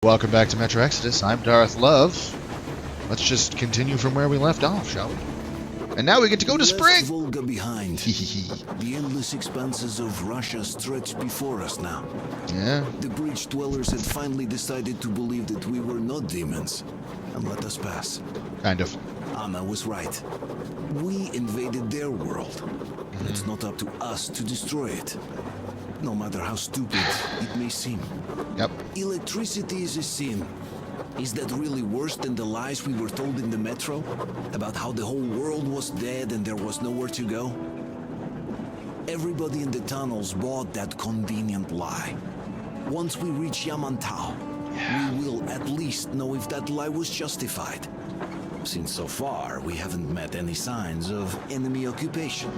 Welcome back to Metro Exodus. I'm Darth Love. Let's just continue from where we left off, shall we? And now we get to go to spring! Volga behind. The endless expanses of Russia stretch before us now. Yeah. The breach dwellers had finally decided to believe that we were not demons and let us pass. Kind of. Anna was right. We invaded their world. And it's not up to us to destroy it. No matter how stupid it may seem. Yep. Electricity is a sin. Is that really worse than the lies we were told in the metro? About how the whole world was dead and there was nowhere to go? Everybody in the tunnels bought that convenient lie. Once we reach Yamantau, we will at least know if that lie was justified. Since so far, we haven't met any signs of enemy occupation.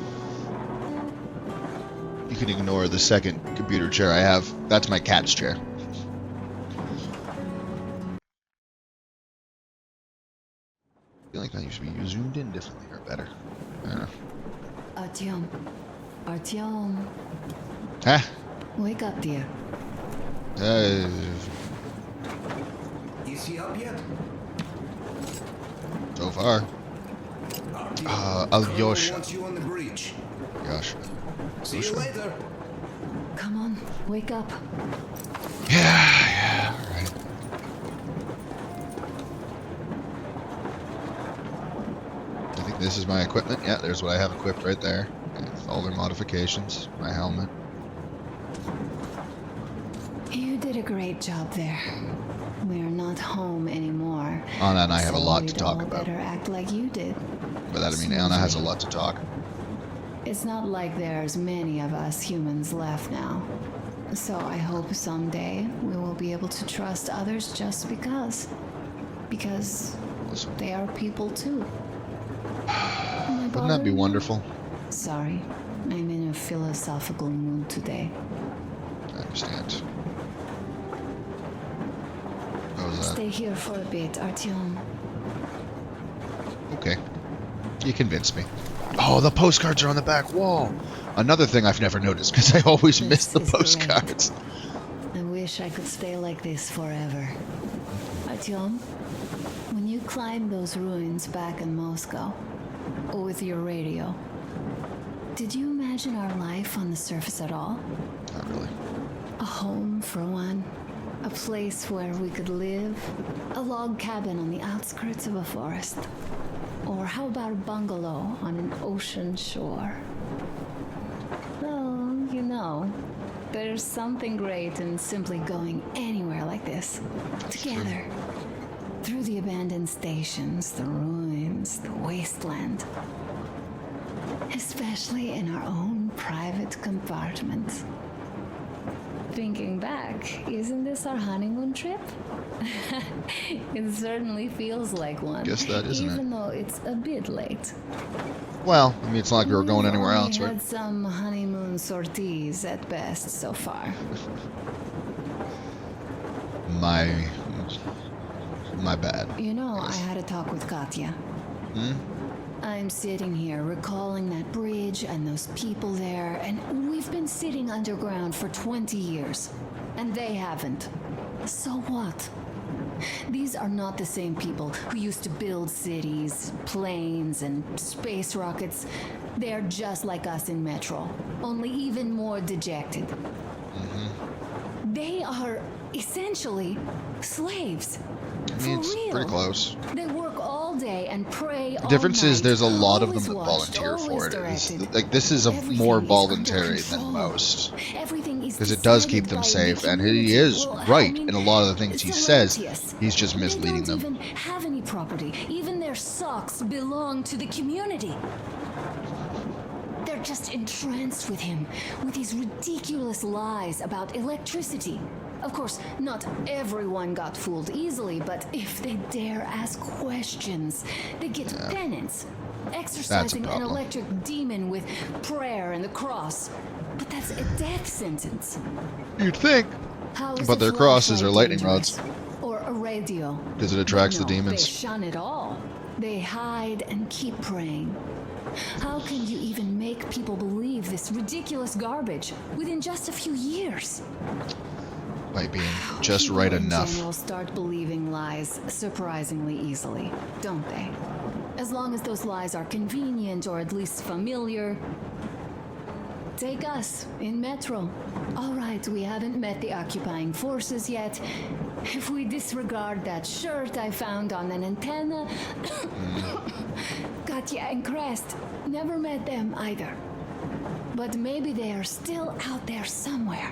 You can ignore the second computer chair I have. That's my cat's chair. I feel like that used to be zoomed in differently or better. I don't know. Artyom. Artyom. Huh? Wake up, dear. Is he up yet? So far. Alyosha. wants you on the breach. Gosh. See you later. Come on, wake up. Yeah, alright. I think this is my equipment. Yeah, there's what I have equipped right there. With all their modifications. My helmet. You did a great job there. We're not home anymore. Anna and I have a lot to we'd talk all about. better act like you did. By that I mean Anna has a lot to talk. It's not like there's many of us humans left now. So I hope someday we will be able to trust others just because. Because Listen, they are people too. wouldn't that be wonderful? Sorry, I'm in a philosophical mood today. I understand. What was that? Stay here for a bit, Artyom. Okay. You convinced me. Oh, the postcards are on the back wall. Another thing I've never noticed, because I always miss the This is great. postcards. I wish I could stay like this forever. Artyom, when you climbed those ruins back in Moscow, with your radio, did you imagine our life on the surface at all? Not really. A home for one, a place where we could live, a log cabin on the outskirts of a forest. Or how about a bungalow on an ocean shore? Well, you know, there's something great in simply going anywhere like this, together. Through the abandoned stations, the ruins, the wasteland. Especially in our own private compartment. Thinking back, isn't this our honeymoon trip? It certainly feels like one. Guess that, isn't it? Even though it's a bit late. Well, I mean, it's not like we were going anywhere else, We've right? had some honeymoon sorties at best so far. My bad. You know, I had a talk with Katya. Hmm? I'm sitting here recalling that bridge and those people there, and we've been sitting underground for 20 years, and they haven't. So what? These are not the same people who used to build cities, planes, and space rockets. They're just like us in Metro, only even more dejected. They are essentially slaves. I mean, For it's real. pretty close. They work all day and pray all The difference is night, there's a lot of them always that watched, volunteer for always it. directed. Like, this is Everything more is voluntary under than control. most. Everything is Because it does keep decided them by safe, the and he community. is Well, right I mean, in a lot of the things he it's says. hilarious. He's just misleading They don't them. even have any property. Even their socks belong to the community. They're just entranced with him, with his ridiculous lies about electricity. Of course, not everyone got fooled easily, but if they dare ask questions, they get penance. Exercising an problem. electric demon with prayer and the cross. But that's a death sentence. You'd think. How is But a their crosses flashlight are lightning dangerous? rods. Or a radio? Because it attracts the No, demons. They shun it all. They hide and keep praying. How can you even make people believe this ridiculous garbage within just a few years? by being just right People enough. in general start believing lies surprisingly easily, don't they? As long as those lies are convenient or at least familiar. Take us in Metro. All right, we haven't met the occupying forces yet. If we disregard that shirt I found on an antenna, Katya and Crest, never met them either. But maybe they are still out there somewhere.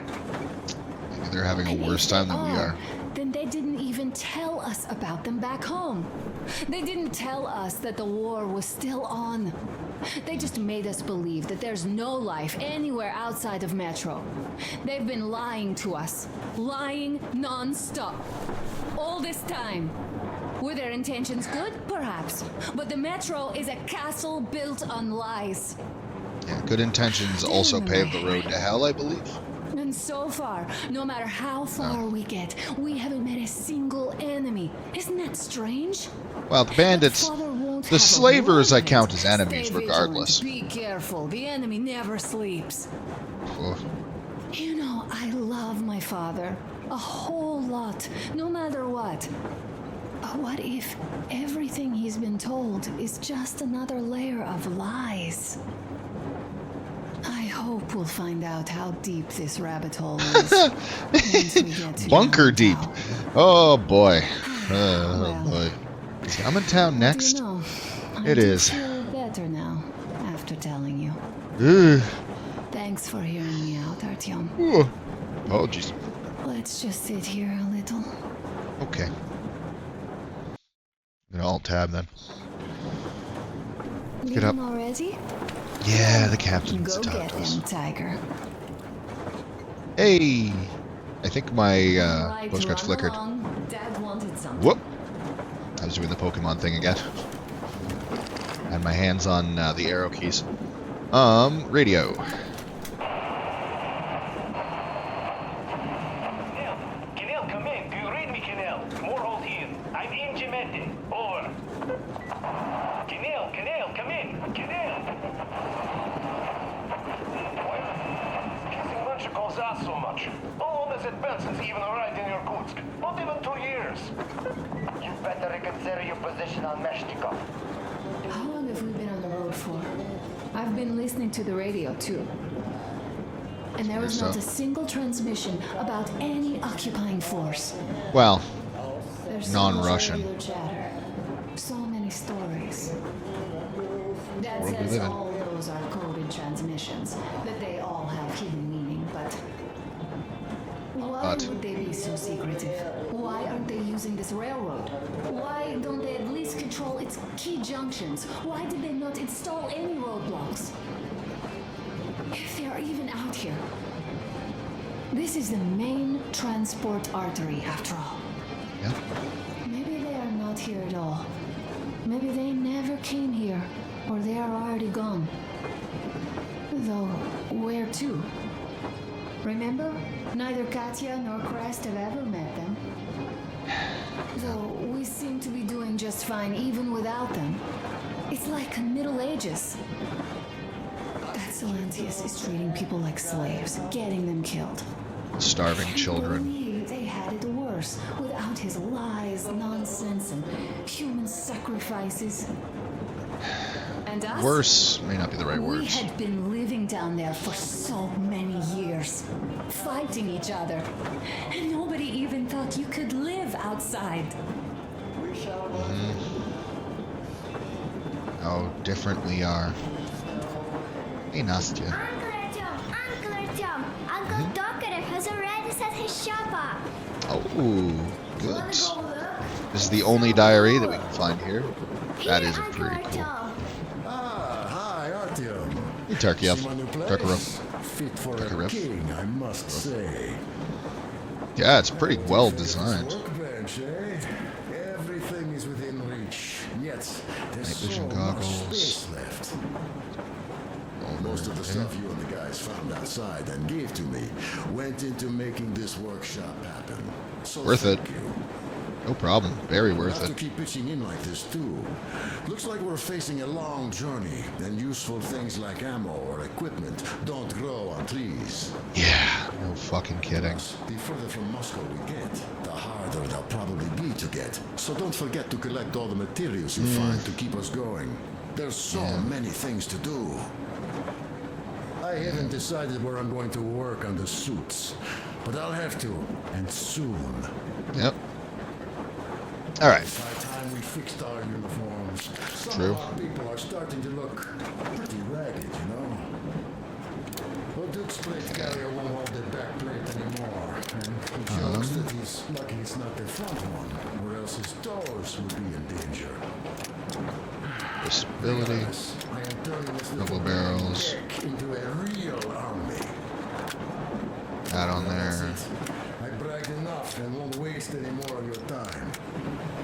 Maybe they're having a worse time than we are. Then they didn't even tell us about them back home. They didn't tell us that the war was still on. They just made us believe that there's no life anywhere outside of Metro. They've been lying to us. Lying non-stop. All this time. Were their intentions good? Perhaps. But the Metro is a castle built on lies. Yeah, good intentions also pave the road to hell, I believe. And so far, no matter how far we get, we haven't met a single enemy. Isn't that strange? Well, the bandits, the slavers I count as enemies Stay regardless. vigilant. Be careful. The enemy never sleeps. Oh, You know, I love my father. A whole lot. No matter what. What if everything he's been told is just another layer of lies? I hope we'll find out how deep this rabbit hole is. once we get to bunker deep. Yamantau. Oh boy. Well, Oh boy. Is Yamantau next? You know, It I is. do feel better now after telling you. Ugh. Thanks for hearing me out, Artyom. Ooh. Apologies. Let's just sit here a little. Okay. I'm gonna alt tab then. Get up. Leaving already? Yeah, the captain's Go talked get to us. him, Tiger. Hey! I think my Right, postcard's run flickered. along. Dad wanted something. Whoop! I was doing the Pokemon thing again. Had my hands on the arrow keys. Radio. Canal, come in. Do you read me, Canal? Morehold here. I'm in Gemete. Over. Canal, come in. Canal. Kissing bunch of calls out so much. How long has it been since he even arrived in Irkutsk? Not even 2 years. You better reconsider your position on Meshtikov. How long have we been on the road for? I've been listening to the radio too. And there was not a single transmission about any occupying force. Well, There's so Non-Russian. much regular chatter. So many stories. Dad World we says live in. all those are coded transmissions, that they all have hidden meaning, but why would they be so secretive? Why aren't they using this railroad? Why don't they at least control its key junctions? Why did they not install any roadblocks? If they are even out here. This is the main transport artery, after all. yeah. Maybe they are not here at all. Maybe they never came here, or they are already gone. Though, where to? Remember? Neither Katya nor Crest have ever met them. Though we seem to be doing just fine even without them. It's like Middle Ages. That Silencius is treating people like slaves, getting them killed. Starving I children. believe they had it worse without his lies, nonsense, and human sacrifices. And us? Worse may not be the right We words. had been living down there for so many years, fighting each other, and nobody even thought you could live outside. How different we are. Hey, Nastya. Uncle Artyom, Uncle Tokarev has already set his shop up. Oh, good. This is the only diary that we can find here. That is Uncle pretty cool. Artyom. Hi, Artyom. Hey, Tarkiev. See my new place? Tarkarov. Fit for Tarkarov. a king, I must say. Yeah, it's pretty well designed. Workbench, eh? Everything is within reach. Yet there's Night vision so goggles. much space left. Most of the Okay. stuff you and the guys found outside and gave to me went into making this workshop happen. So Worth it. thank you. No problem. Very We'll worth have it. to keep pitching in like this too. Looks like we're facing a long journey, and useful things like ammo or equipment don't grow on trees. Yeah, no fucking kidding. Plus, the further from Moscow we get, the harder they'll probably be to get. So don't forget to collect all the materials you find to keep us going. There's so many things to do. I haven't decided where I'm going to work on the suits, but I'll have to, and soon. Yep. All right. It's high time we fixed our uniforms. Some True. of our people are starting to look pretty ragged, you know. Well, Duke's plate carrier won't hold their back plate anymore, and he jokes that he's lucky it's not the front one, or else his toes would be in danger. Disability. Yes, I am turning this Double little barrels. deck into a real army. That on That's there. it. I bragged enough and won't waste any more of your time.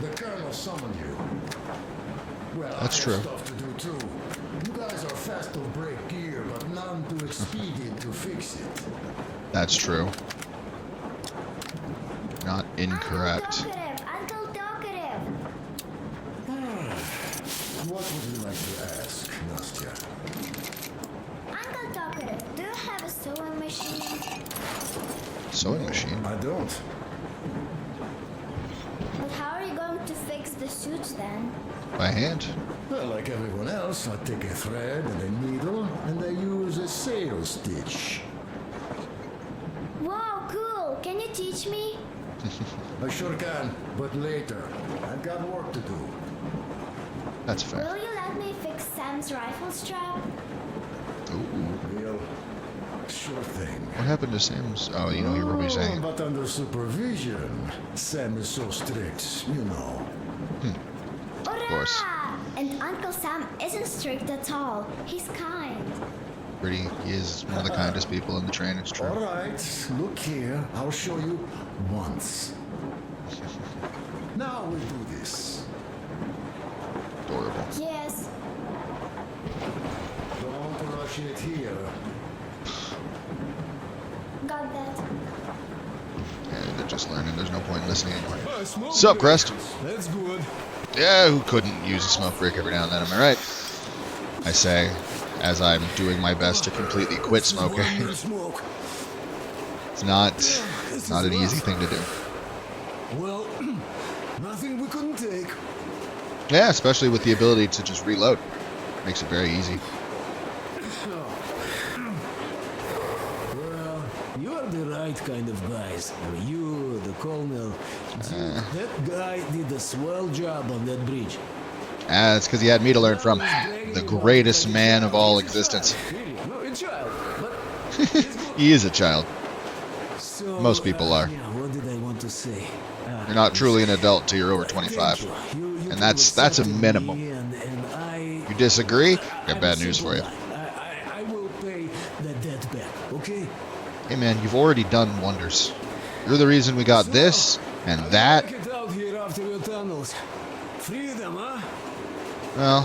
The colonel summoned you. Well, That's I true. have stuff to do too. You guys are fast to break gear, but none too expedient to fix it. That's true. Not incorrect. Uncle Talkative. What would you like to ask, Nastya? Uncle Talkative, do you have a sewing machine? Sewing machine. I don't. But how are you going to fix the suits then? By hand. Well, like everyone else, I take a thread and a needle, and I use a sail stitch. Wow, cool. Can you teach me? I sure can, but later. I've got work to do. That's fair. Will you let me fix Sam's rifle strap? Ooh. Real sure thing. What happened to Sam's? Oh, you know, you were saying. But under supervision. Sam is so strict, you know. Hurrah! course. And Uncle Sam isn't strict at all. He's kind. Pretty. He is one of the kindest people in the train. It's true. All right, look here. I'll show you once. Now we do this. Adorable. Yes. Don't rush it here. Got that. Yeah, they're just learning. There's no point in listening anymore. Sup, Crest? That's good. Yeah, who couldn't use a smoke break every now and then? Am I right? I say, as I'm doing my best to completely quit smoking. It's not an easy thing to do. Well, nothing we couldn't take. Yeah, especially with the ability to just reload. Makes it very easy. Well, you're the right kind of guys. You, the colonel. That guy did a swell job on that bridge. It's because he had me to learn from. The greatest man of all existence. Really? No, a child. But He is a child. so, Most people are. Yeah, what did I want to say? You're not truly an adult till you're over 25. You And can that's look a at me minimum. And I, You disagree? I I'm got a bad news for you. simple guy. I will pay the debt back, okay? Hey man, you've already done wonders. You're the reason we got this and that. Like it out here after your tunnels. Freedom, huh? Well,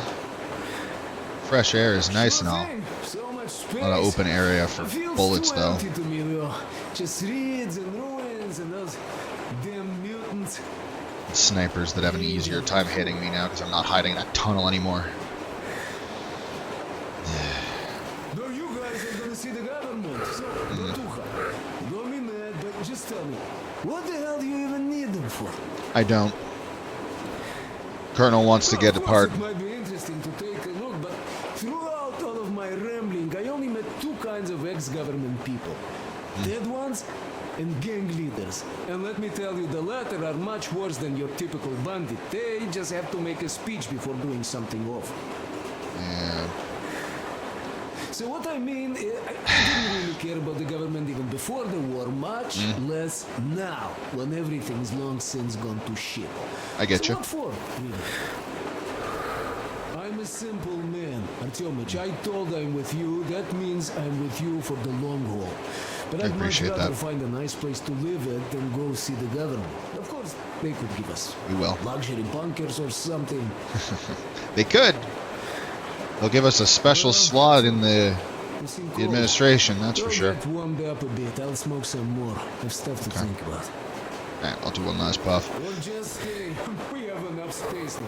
fresh air is nice and all. So much A space. lot of open area for Feels bullets too though. empty to me, though. Just reeds and ruins and those damn mutants. Snipers that have an easier time hitting me now because I'm not hiding in that tunnel anymore. No, you guys are gonna see the government, so don't too hard. Don't be mad, but just tell me, what the hell do you even need them for? I don't. Colonel wants to Well, get a of course, pardon. it might be interesting to take a look, but throughout all of my rambling, I only met two kinds of ex-government people. Dead ones and gang leaders. And let me tell you, the latter are much worse than your typical bandit. They just have to make a speech before doing something awful. Yeah. So what I mean, I didn't really care about the government even before the war, much less now, when everything's long since gone to shit. I get So you. what for, really? I'm a simple man, Artyomich. I told I'm with you. That means I'm with you for the long haul. But I I'd much appreciate rather that. find a nice place to live at than go see the government. Of course, they could give us We will. luxury bunkers or something. They could. They'll give us a special slot in the You seem the cold. administration, that's for Don't sure. get warmed up a bit. I'll smoke some more. I've stuff to think about. Alright, I'll do one last puff. Well, just kidding. We have enough space now.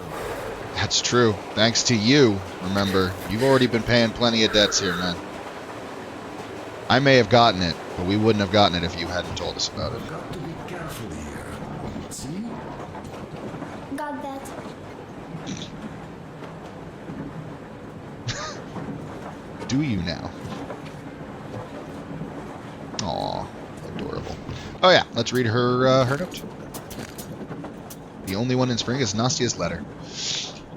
That's true. Thanks to you, remember. You've already been paying plenty of debts here, man. I may have gotten it, but we wouldn't have gotten it if you hadn't told us about it. We've got to be careful here. See? Got that. Do you now? Aw, adorable. Oh yeah, let's read her her note. The only one in spring is Nastia's letter.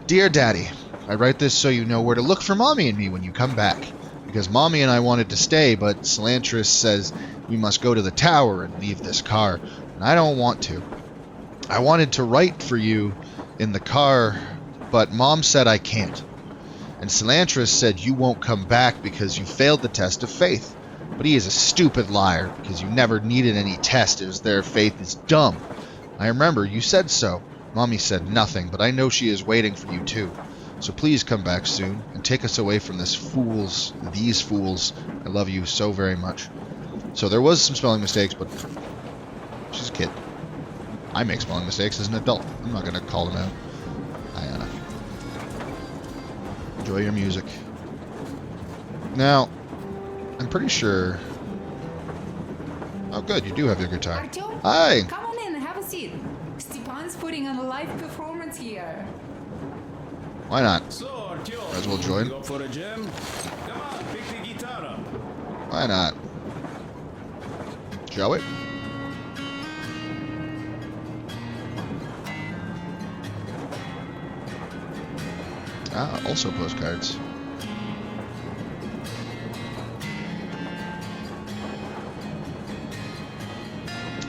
Dear Daddy, I write this so you know where to look for Mommy and me when you come back. Because Mommy and I wanted to stay, but Cilantris says we must go to the tower and leave this car. And I don't want to. I wanted to write for you in the car, but Mom said I can't. And Cilantris said you won't come back because you failed the test of faith. But he is a stupid liar, because you never needed any test as their faith is dumb. I remember, you said so. Mommy said nothing, but I know she is waiting for you too. So please come back soon, and take us away from these fools. I love you so very much. So there was some spelling mistakes, but she's a kid. I make spelling mistakes as an adult. I'm not going to call them out. Ayana. Enjoy your music. Now, I'm pretty sure... Oh good, you do have your guitar. Artyom, Hi! come on in, have a seat. Stepan's putting on a live performance here. Why not? So, Artyom, Might as well join. go for a jam? Come on, pick the guitar up. Why not? Shall we? Ah, also postcards.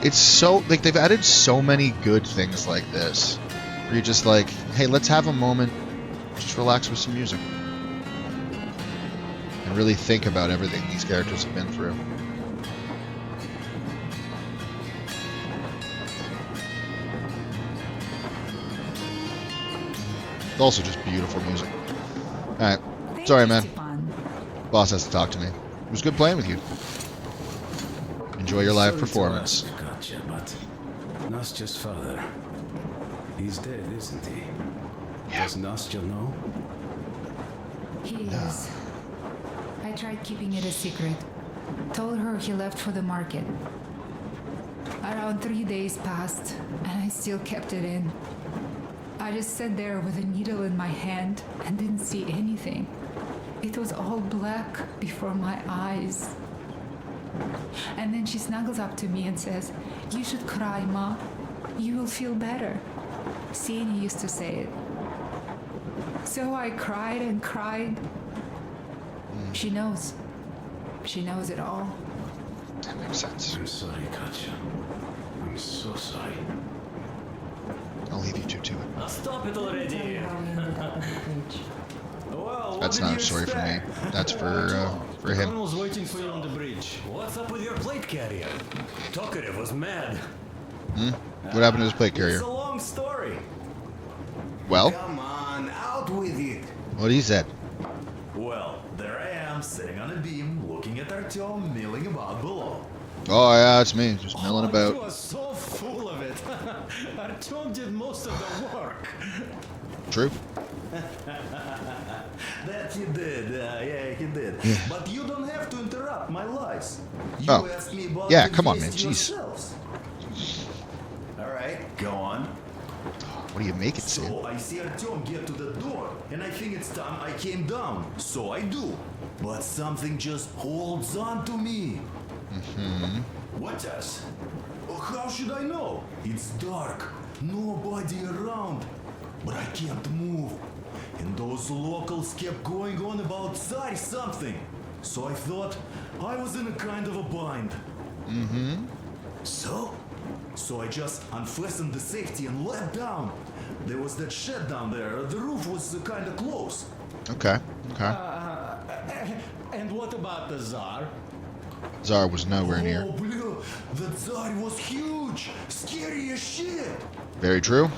It's so, like, they've added so many good things like this. Where you're just like, hey, let's have a moment, just relax with some music. And really think about everything these characters have been through. Also just beautiful music. Alright. Sorry, man. Stepan. Boss has to talk to me. It was good playing with you. Enjoy your live Sorry to performance. ask, Katya, but Nastya's father, he's dead, isn't he? Does Nastya know? He is. I tried keeping it a secret. Told her he left for the market. Around 3 days passed, and I still kept it in. I just sat there with a needle in my hand and didn't see anything. It was all black before my eyes. And then she snuggles up to me and says, "You should cry, Ma. You will feel better." Sienna used to say it. So I cried and cried. She knows. She knows it all. That makes sense. I'm sorry, Katya. I'm so sorry. I'll leave you two to it. Stop it already! Well, That's not a story for me. That's for him. was waiting for you on the bridge. What's up with your plate carrier? Tokarev was mad. What happened to his plate carrier? It's a long story. Well, Come on, out with it. what he said. Well, there I am, sitting on a beam, looking at Artyom milling about below. Oh yeah, it's me, just milling You about. are so full of it. Artyom did most of the work. True. That he did, yeah, he did. But you don't have to interrupt my lies. You Oh. asked me about Yeah, the come on, feast man, jeez. yourselves. All right, go on. What do you make it, Sam? So I see Artyom get to the door, and I think it's time I came down. So I do. But something just holds on to me. What does? How should I know? It's dark, nobody around. But I can't move. And those locals kept going on about Tsar something. So I thought I was in a kind of a bind. So I just unfastened the safety and let down. There was that shed down there. The roof was kind of close. Okay, okay. And what about the Tsar? Tsar was nowhere near. Oh, blue. The Tsar was huge. Scary as shit. Very true.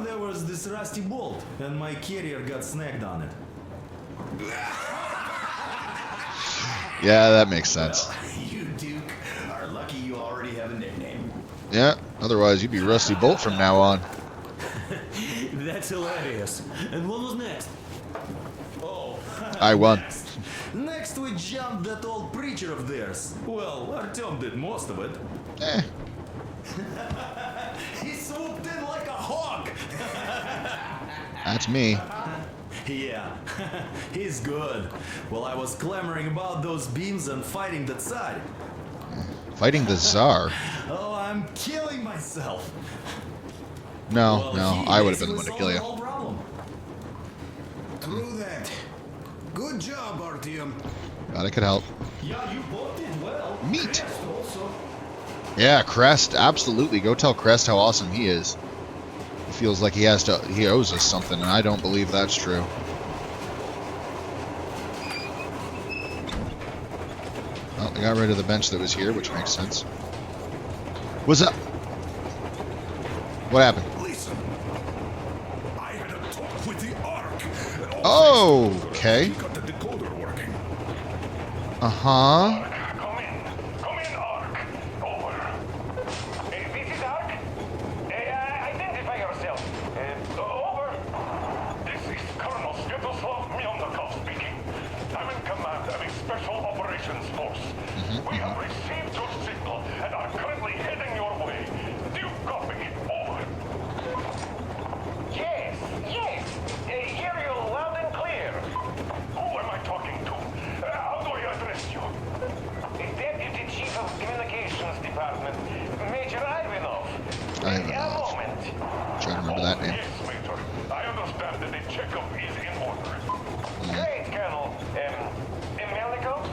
There was this rusty bolt, and my carrier got snagged on it. Yeah, that makes sense. You, Duke, are lucky you already have a nickname. Yeah, Otherwise, you'd be Rusty Bolt from now on. That's hilarious. And what was next? Oh, I won. Next we jumped that old preacher of theirs. Well, Artyom did most of it. Eh. He swooped in like a hawk. That's me. Yeah, he's good. Well, I was clamoring about those beams and fighting that side. Fighting the Tsar? Oh, I'm killing myself. No, Well, no, he I would have been the one to basically kill solved you. the whole problem. True that. Good job, Artyom. Glad I could help. Yeah, you both did well. Meat. Crest also. Yeah, Crest, absolutely. Go tell Crest how awesome he is. He feels like he owes us something, and I don't believe that's true. Well, they got rid of the bench that was here, which makes sense. What's up? What happened? Listen, I had a talk with the Ark. Oh, okay. He got the decoder working. Uh-huh. Come in. Come in, Ark. Over. This is Ark. Identify yourself. Over. This is Colonel Svetoslav Mylnikov speaking. I'm in command of a special operations force. We have received your signal and are currently heading your way. Do you copy? Over. Yes, yes. Hear you loud and clear. Who am I talking to? How do I address you? Deputy Chief of Communications Department, Major Ivanov. A moment. Trying to remember that name. Yes, Major. I understand that the checkup is in order. Great, Colonel. Melnikov?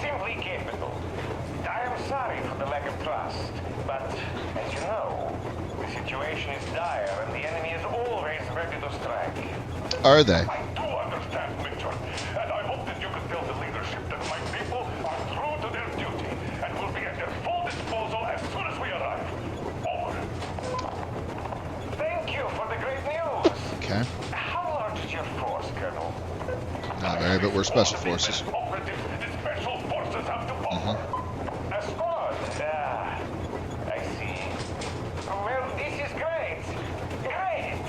Simply capable. I am sorry for the lack of trust, but as you know, the situation is dire and the enemy is always ready to strike. Are they? I do understand, Major, and I hope that you can tell the leadership that my people are true to their duty and will be at their full disposal as soon as we arrive. Over. Thank you for the great news. Okay. How large is your force, Colonel? Not very, but we're special forces. Operatives, the special forces have to power. A squad? I see. Well, this is great. Great.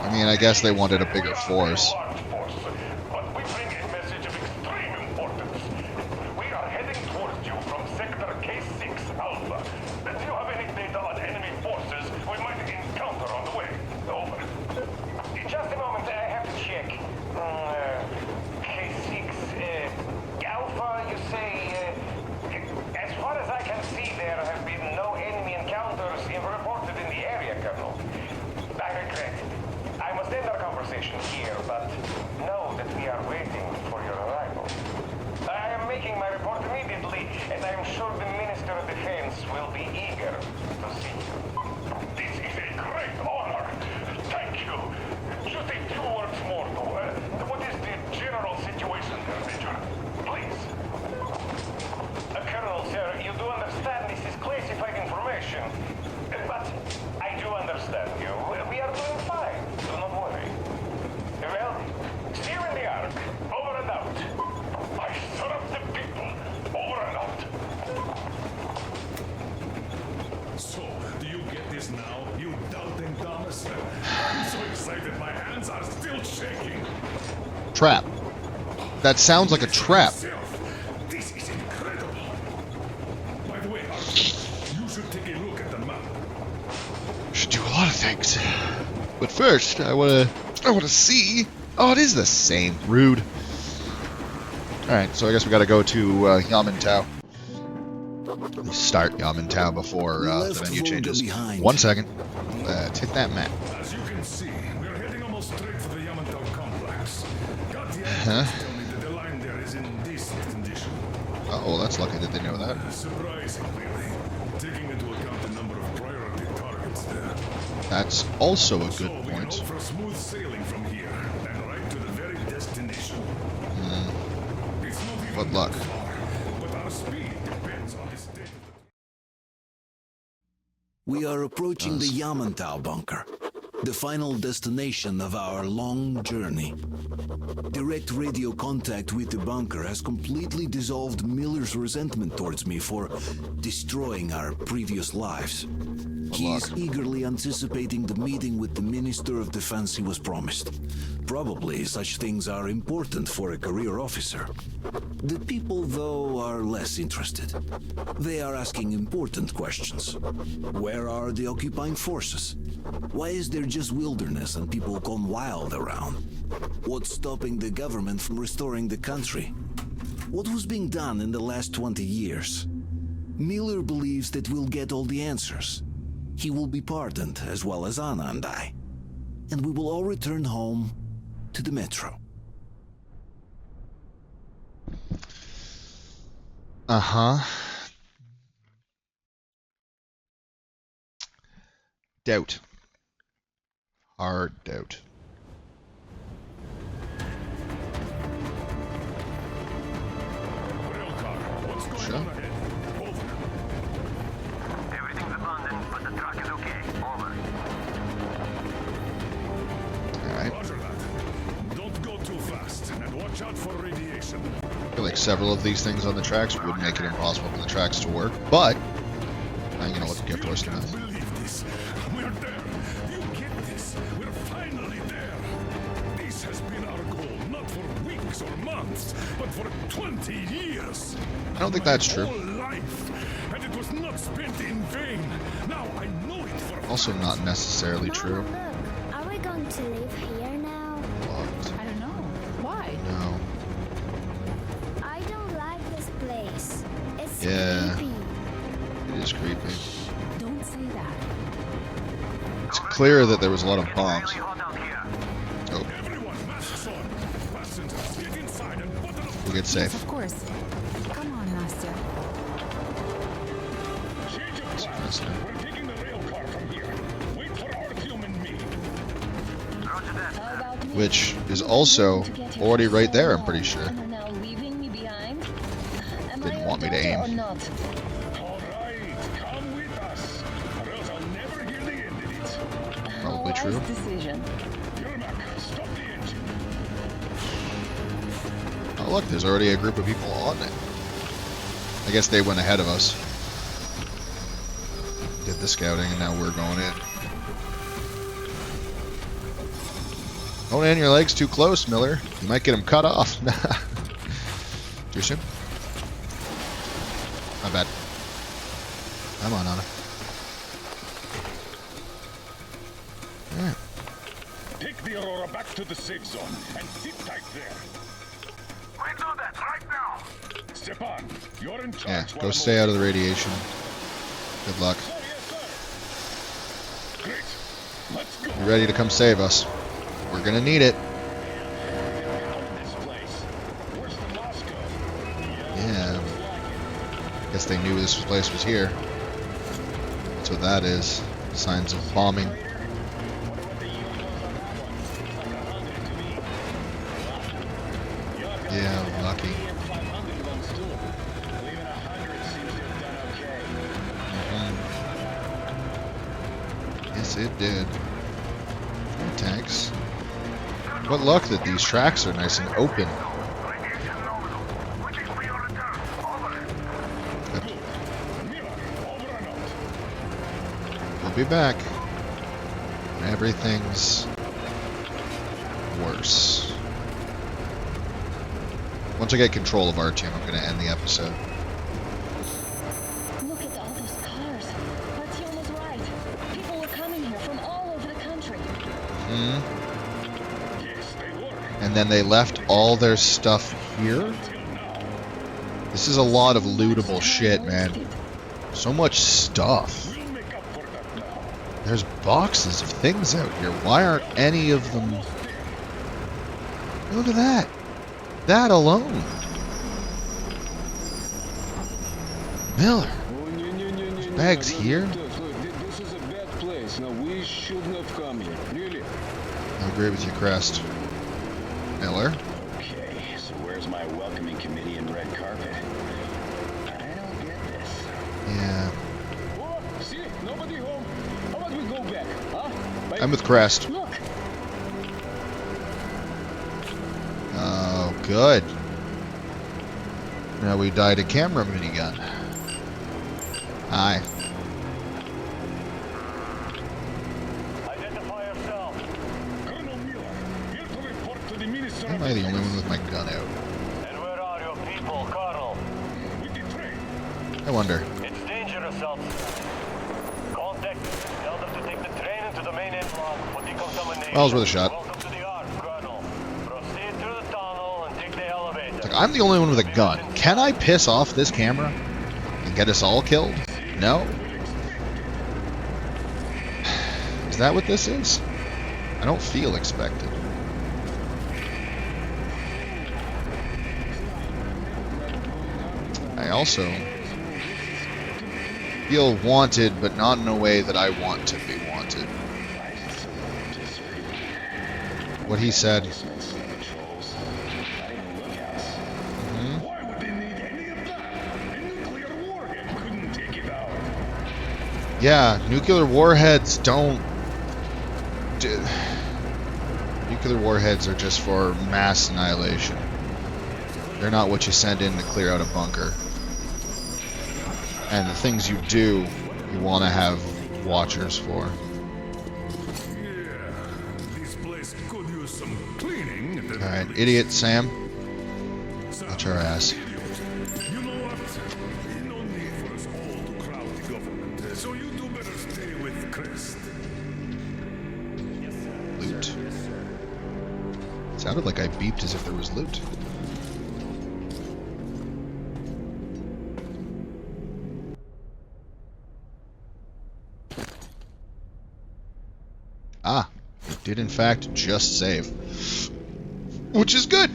I mean, I guess they wanted a bigger force. Large force, but we bring a message of extreme importance. We are heading towards you from Sector K6 Alpha. Do you have any data on enemy forces we might encounter on the way? Over. Just a moment, I have to check. K6 Alpha, you say? As far as I can see, there have been no enemy encounters reported in the area, Colonel. I regret. I must end our conversation here, but know that we are waiting for your arrival. I am making my report immediately, and I am sure the Minister of Defense will be eager to see you. This is a great honor. Thank you. Just a few words more, though. What is the general situation there, Major? Please. Colonel, sir, you do understand this is classified information. But I do understand you. We are doing fine. Do not worry. Well, see you in the Ark. Over and out. I serve the people. Over and out. So, do you get this now, you doubting Thomas? I'm so excited my hands are still shaking. Trap. That sounds like a trap. This is incredible. By the way, Arthur, you should take a look at the map. Should do a lot of things. But first, I wanna see. Oh, it is the same. Rude. Alright, so I guess we gotta go to Yamantau. Start Yamantau before the Left menu Volga changes. behind. 1 second. Let's hit that map. As you can see, we're heading almost straight for the Yamantau complex. Got the Huh? engineers tell me that the line there is in decent condition. Oh, well, that's lucky that they know that. Surprising, really. Taking into account the number of priority targets there. That's also a So good we can point. hope for smooth sailing from here and right to the very destination. It's not even Good luck. that far, but our speed depends on the state of the... We are approaching the Yamantau bunker, the final destination of our long journey. Direct radio contact with the bunker has completely dissolved Miller's resentment towards me for destroying our previous lives. He is eagerly anticipating the meeting with the Minister of Defense he was promised. Probably such things are important for a career officer. The people, though, are less interested. They are asking important questions. Where are the occupying forces? Why is there just wilderness and people gone wild around? What's stopping the government from restoring the country? What was being done in the last 20 years? Miller believes that we'll get all the answers. He will be pardoned, as well as Anna and I. And we will all return home to the metro. Uh-huh. Doubt. Hard doubt. Sure. Everything's abandoned, but the truck is okay. Over. Alright. Roger that. Don't go too fast, and watch out for radiation. I feel like several of these things on the tracks would make it impossible for the tracks to work, but I'm gonna look get worse than Can't this. believe this. We're there. You get this. We're finally there. This has been our goal, not for weeks or months, but for 20 years. I don't think that's true. Whole life, and it was not spent in vain. Now I know it for a Also fact. not necessarily true. Mama, look. Are we going to live here now? What? I don't know. Why? No. I don't like this place. It's Yeah. creepy. It is creepy. Don't say that. It's clear that there was a lot of bombs. Oh, Everyone, masks on. Passengers, get inside and button up. we'll get Yes, safe. of course. Come on, Nastya. Change of plans. We're taking the rail car from here. Wait for Artyom and me. Which is also already right there, I'm pretty sure. Didn't want me to aim. All right, come with us, or else I'll never hear the end of it. Probably true. Yermak, stop the engine. Oh look, there's already a group of people on it. I guess they went ahead of us. Did the scouting and now we're going in. Don't end your legs too close, Miller. You might get them cut off. Too soon? My bad. Come on, Anna. Alright. Take the Aurora back to the safe zone and sit tight there. We do that right now. Stepan, you're in charge. Yeah, while go I'm stay away. out of the radiation. Good luck. Oh, yes, sir. Great. Let's go. You ready to come save us? We're gonna need it. This place. Where's the Moscow? Yeah. Guess they knew this place was here. That's what that is. Signs of bombing. Yeah, lucky. Yes, it did. Tanks. What luck that these tracks are nice and open. We'll be back. And everything's worse. Once I get control of our team, I'm going to end the episode. Look at all those cars. Artyom was right. People were coming here from all over the country. And then they left all their stuff here? This is a lot of lootable shit, man. So much stuff. There's boxes of things out here. Why aren't any of them... Look at that. That alone. Miller. There's bags here. This is a bad place. Now we shouldn't have come here. Really. I agree with you, Crest. Miller. Okay, so where's my welcoming committee and red carpet? I don't get this. Yeah. Oh, see, nobody home. How about we go back, huh? I'm with Crest. Look. Oh, good. Now we died a camera minigun. Hi. Am I the only one with my gun out? And where are your people, Colonel? I wonder. It's dangerous out there. Contact. Tell them to take the train into the main airlock for decontamination. Well, it was worth a shot. Welcome to the Ark, Colonel. Proceed through the tunnel and take the elevator. It's like, I'm the only one with a gun. Can I piss off this camera and get us all killed? No? Is that what this is? I don't feel expected. I also feel wanted, but not in a way that I want to be wanted. What he said. Yeah, nuclear warheads don't... Nuclear warheads are just for mass annihilation. They're not what you send in to clear out a bunker. And the things you do, you want to have watchers for. Yeah, this place could use some cleaning. Alright, idiot Sam. Watch our ass. You know what? No need for us all to crowd the government, so you two better stay with Crest. Loot. Sounded like I beeped as if there was loot. Ah, it did in fact just save. Which is good!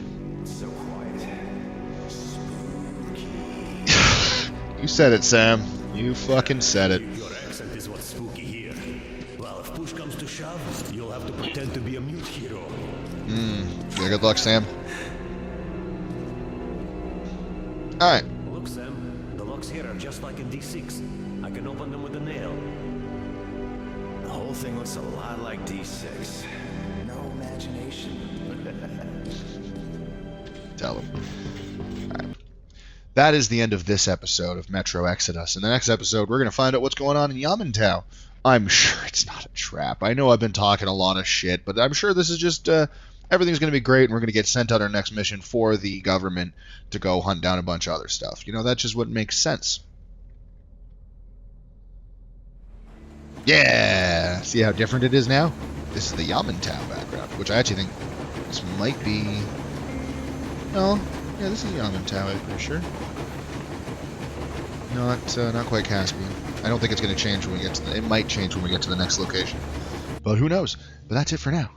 You said it, Sam. You fucking said it. Your accent is what's spooky here. Well, if push comes to shove, you'll have to pretend to be a mute hero. Yeah, good luck, Sam. Alright. Look, Sam, the locks here are just like in D6. I can open them with a nail. The whole thing looks a lot like D6. No imagination. Tell them. Alright. That is the end of this episode of Metro Exodus. In the next episode, we're going to find out what's going on in Yamantau. I'm sure it's not a trap. I know I've been talking a lot of shit, but I'm sure this is just... everything's going to be great, and we're going to get sent on our next mission for the government to go hunt down a bunch of other stuff. You know, that's just what makes sense. Yeah! See how different it is now? This is the Yamantau background, which I actually think this might be... No, yeah, this is Yamantau, I'm pretty sure. Not quite Caspian. I don't think it's going to change when we get to the... It might change when we get to the next location. But who knows? But that's it for now.